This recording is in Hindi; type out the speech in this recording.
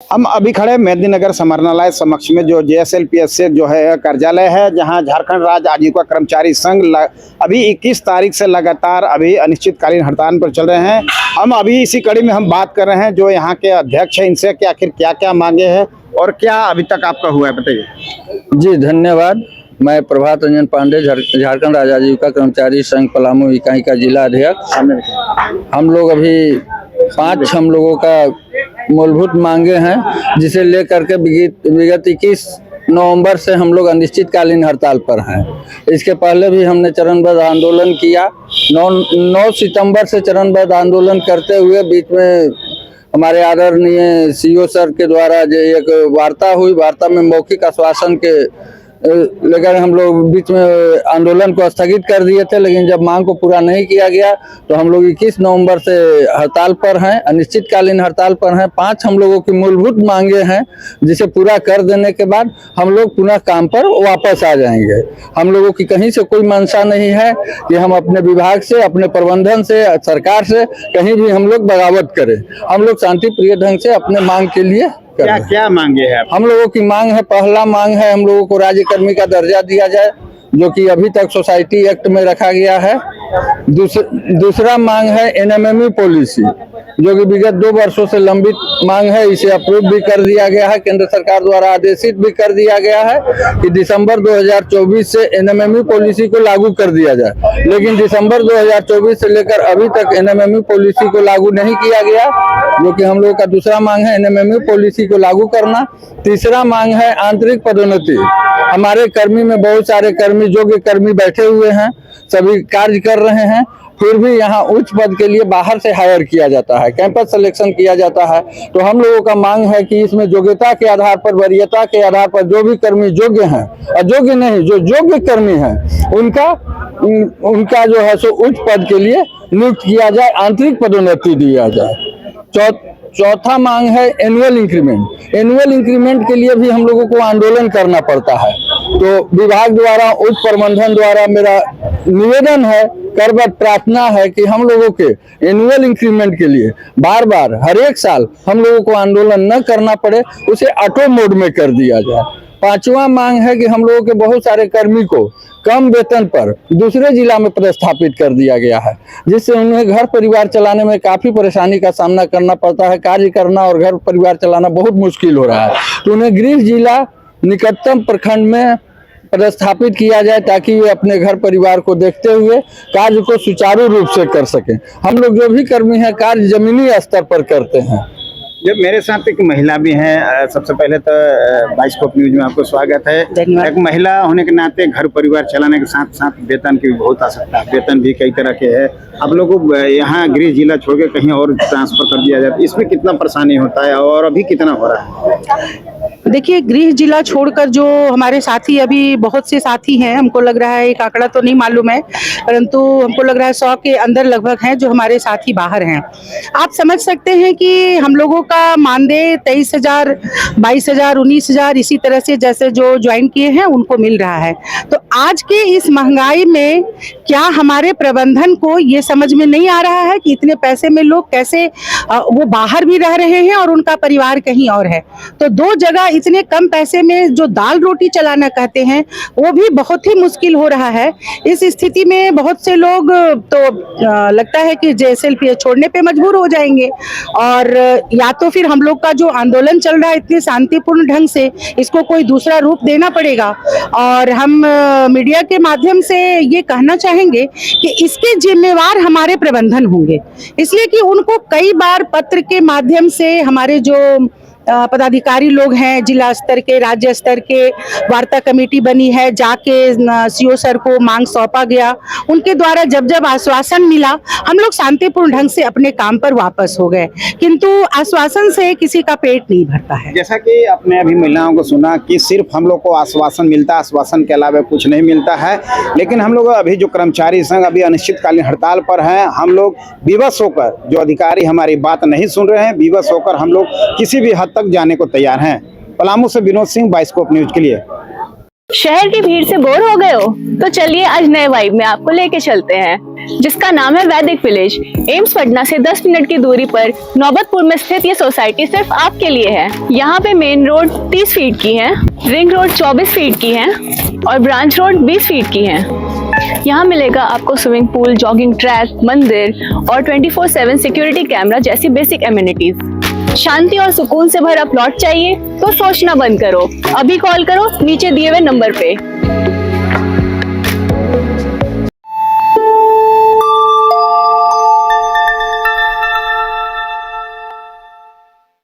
हम अभी खड़े मेदिनीनगर समाहरणालय समक्ष में जो जेएसएलपीएस जो है कार्यालय है, जहां झारखंड राज्य आजीविका कर्मचारी संघ अभी 21 तारीख से लगातार अभी अनिश्चितकालीन हड़ताल पर चल रहे हैं। हम अभी इसी कड़ी में हम बात कर रहे हैं जो यहाँ के अध्यक्ष हैं, इनसे कि आखिर क्या क्या मांगे हैं और क्या अभी तक आपका हुआ है, बताइए। जी धन्यवाद। मैं प्रभात रंजन पांडे, झारखंड राज्य आजीविका कर्मचारी संघ पलामू इकाई का जिला अध्यक्ष। हम लोग अभी 5 हम लोगों का मूलभूत मांगे हैं, जिसे लेकर के विगत 21 नवंबर से हम लोग अनिश्चितकालीन हड़ताल पर हैं। इसके पहले भी हमने चरणबद्ध आंदोलन किया। 9 सितंबर से चरणबद्ध आंदोलन करते हुए बीच में हमारे आदरणीय सीओ सर के द्वारा जो एक वार्ता हुई, वार्ता में मौखिक आश्वासन के लेकर हम लोग बीच में आंदोलन को स्थगित कर दिए थे, लेकिन जब मांग को पूरा नहीं किया गया तो हम लोग 21 नवंबर से हड़ताल पर हैं, अनिश्चितकालीन हड़ताल पर हैं। 5 हम लोगों की मूलभूत मांगे हैं, जिसे पूरा कर देने के बाद हम लोग पुनः काम पर वापस आ जाएंगे। हम लोगों की कहीं से कोई मंशा नहीं है कि हम अपने विभाग से, अपने प्रबंधन से, सरकार से कहीं भी हम लोग बगावत करें। हम लोग शांति प्रिय ढंग से अपने मांग के लिए क्या क्या मांगे हैं? हम लोगों की मांग है, पहला मांग है हम लोगों को राज्य कर्मी का दर्जा दिया जाए, जो कि अभी तक सोसाइटी एक्ट में रखा गया है। दूसरा मांग है एनएमएमई पॉलिसी, जो कि विगत 2 वर्षों से लंबित मांग है। इसे अप्रूव भी कर दिया गया है, केंद्र सरकार द्वारा आदेशित भी कर दिया गया है कि दिसंबर 2024 से एनएमएमई पॉलिसी को लागू कर दिया जाए, लेकिन दिसंबर 2024 से लेकर अभी तक एनएमएमई पॉलिसी को लागू नहीं किया गया, जो कि हम लोगों का दूसरा मांग है, एनएमएमई पॉलिसी को लागू करना। तीसरा मांग है आंतरिक पदोन्नति। हमारे कर्मी में बहुत सारे कर्मी, योग्य कर्मी बैठे हुए हैं, सभी कार्य कर रहे हैं, फिर भी यहाँ उच्च पद के लिए बाहर से हायर किया जाता है, कैंपस सिलेक्शन किया जाता है। तो हम लोगों का मांग है कि इसमें योग्यता के आधार पर, वरीयता के आधार पर जो भी कर्मी योग्य हैं, अयोग्य नहीं, जो योग्य कर्मी हैं उनका जो है सो उच्च पद के लिए नियुक्त किया जाए, आंतरिक पदोन्नति दिया जाए। चौथा मांग है एनुअल इंक्रीमेंट। एनुअल इंक्रीमेंट के लिए भी हम लोगों को आंदोलन करना पड़ता है। तो विभाग द्वारा, उच्च प्रबंधन द्वारा मेरा निवेदन है, करबद्ध प्रार्थना है कि हम लोगों के एनुअल इंक्रीमेंट के लिए बार बार हर एक साल हम लोगों को आंदोलन न करना पड़े, उसे ऑटो मोड में कर दिया जाए। 5वां मांग है कि हम लोगों के बहुत सारे कर्मी को कम वेतन पर दूसरे जिला में पदस्थापित कर दिया गया है, जिससे उन्हें घर परिवार चलाने में काफी परेशानी का सामना करना पड़ता है। कार्य करना और घर परिवार चलाना बहुत मुश्किल हो रहा है, तो उन्हें गृह जिला निकटतम प्रखंड में पदस्थापित किया जाए, ताकि वे अपने घर परिवार को देखते हुए कार्य को सुचारू रूप से कर सकें। हम लोग जो भी कर्मी हैं कार्य जमीनी स्तर पर करते हैं। जब मेरे साथ एक महिला भी है, सबसे पहले तो बाइस्कोप न्यूज में आपको स्वागत है। एक महिला होने के नाते घर परिवार चलाने के साथ साथ वेतन की भी बहुत आवश्यकता है। वेतन भी कई तरह के है। आप लोगों को यहाँ गृह जिला छोड़ के कहीं और ट्रांसफर कर दिया जाता है, इसमें कितना परेशानी होता है और अभी कितना हो रहा है? देखिए, गृह जिला छोड़कर जो हमारे साथी, अभी बहुत से साथी हैं, हमको लग रहा है एक आंकड़ा तो नहीं मालूम है, परंतु हमको लग रहा है 100 के अंदर लगभग हैं जो हमारे साथी बाहर हैं। आप समझ सकते हैं कि हम लोगों का मानदेय 23,000, 22,000, 19,000 इसी तरह से जैसे जो ज्वाइन किए हैं उनको मिल रहा है। तो आज के इस महंगाई में क्या हमारे प्रबंधन को ये समझ में नहीं आ रहा है कि इतने पैसे में लोग कैसे वो बाहर भी रह रहे हैं और उनका परिवार कहीं और है। तो 2 जगह इतने कम पैसे में जो दाल रोटी चलाना कहते हैं, वो भी बहुत ही मुश्किल हो रहा है। इस स्थिति में बहुत से लोग तो लगता है कि जेएसएलपीएस छोड़ने पे मजबूर हो जाएंगे, और या तो फिर हम लोग का जो आंदोलन चल रहा है इतने शांतिपूर्ण ढंग से, इसको कोई दूसरा रूप देना पड़ेगा। और हम मीडिया के माध्यम से ये कहना चाहेंगे कि इसके जिम्मेवार हमारे प्रबंधन होंगे, इसलिए कि उनको कई बार पत्र के माध्यम से हमारे जो पदाधिकारी लोग हैं, जिला स्तर के, राज्य स्तर के, वार्ता कमेटी बनी है, जाके सीओ सर को मांग सौंपा गया, उनके द्वारा जब जब आश्वासन मिला हम लोग शांतिपूर्ण ढंग से अपने काम पर वापस हो गए, किंतु आश्वासन से किसी का पेट नहीं भरता है। जैसा कि आपने अभी महिलाओं को सुना कि सिर्फ हम लोग को आश्वासन मिलता है, आश्वासन के अलावा कुछ नहीं मिलता है, लेकिन हम लोग अभी जो कर्मचारी संघ अभी अनिश्चितकालीन हड़ताल पर हैं, हम लोग विवश होकर, जो अधिकारी हमारी बात नहीं सुन रहे हैं, विवश होकर हम लोग किसी भी हद तक जाने को तैयार हैं। पलामू से विनोद सिंह, बाइस्कोप न्यूज के लिए। शहर की भीड़ से बोर हो गए हो? तो चलिए आज नए वाइब में आपको लेके चलते हैं, जिसका नाम है वैदिक विलेज। एम्स पटना से 10 मिनट की दूरी पर नौबतपुर में स्थित ये सोसाइटी सिर्फ आपके लिए है। यहाँ पे मेन रोड 30 फीट की है, रिंग रोड 24 फीट की है और ब्रांच रोड 20 फीट की है। यहाँ मिलेगा आपको स्विमिंग पूल, जॉगिंग ट्रैक, मंदिर और 24/7 सिक्योरिटी कैमरा जैसी बेसिक एमिनिटीज। शांति और सुकून से भरा प्लॉट चाहिए तो सोचना बंद करो, अभी कॉल करो नीचे दिए हुए नंबर पे।